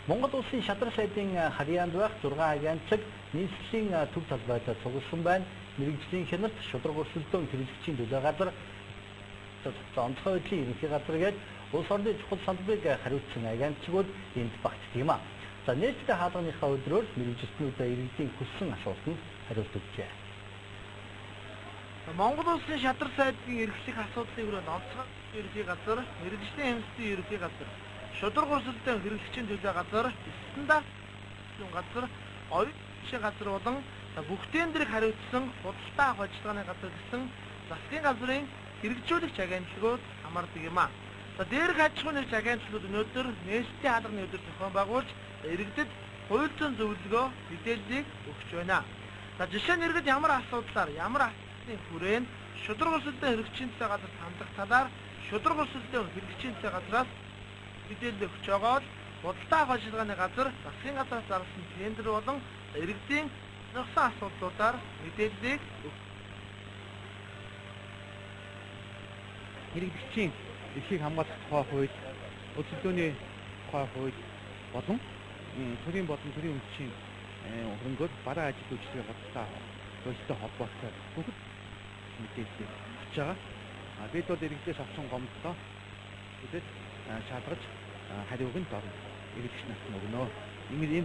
Монгол улсын шадар сайдын харьяанд байх 6 агентлагийг нийслэлийн төв талбайд цугласан байна. Мэргэжлийн хяналт, шударга өрсөлдөөн хэрэглэгчийн төлөө газар, онцгой байдлын ерөнхий газар гээд улс орны чухал салбарыг хариуцсан агентлагууд энд багтдаг юм а. За нийтлэг хаалганыхаа өдрөөр мэргэжилтнүүд иргэдийн хүссэн асуултанд хариулт өгчээ. Монгол улсын шадар сайдын эрхлэх асуудлын хүрээнд онцгой ерөнхий газар, мэргэжлийн хяналтын ерөнхий газар, шударга өрсөлдөөн хэрэглэгчийн төлөө газар, стандарт газар, оюутны газар болон бүхтэн дэрэг хариуцсан худалдаа авах ажиллагааны газар гэсэн засгийн газрын хэрэгжүүлэгч агентлагууд хамаардаг юм а. За дээрх аж ахуйн нэгж агентлагууд өнөөдөр нээлттэй хаалганы өдөр зохион байгуулж иргэдэд хууль зүйн зөвлөгөө мэдээллийг өгч байна. За жишээ нь иргэд ямар асуудлаар, ямар асуудлын хүрээнд шударга өрсөлдөөн хэрэглэгчийн төлөө газар хандах талаар шударга өрсөлдөөн хэрэглэгчийн төлөө газраас мэдээлэл өгч байгаа бол худалдаа авах ажиллагааны газар засгийн газраас зарласан тендер болон иргэдийн сонирхсан асуудлуудаар мэдээллийг өгч. Иргэдийн эрхийг хамгаалах тухай хууль, өрсөлдөөний тухай хууль болон төрийн өмчийн хөрөнгөөр бараа ажил үйлчлэгээ худалдаа авахтай холбоотой бүгд мэдээлэл өгч байгаа. Бид бол иргэдээс авсан гомдлоо шалгаж хариуг нь дорно. Иргэдч нарт өгнө.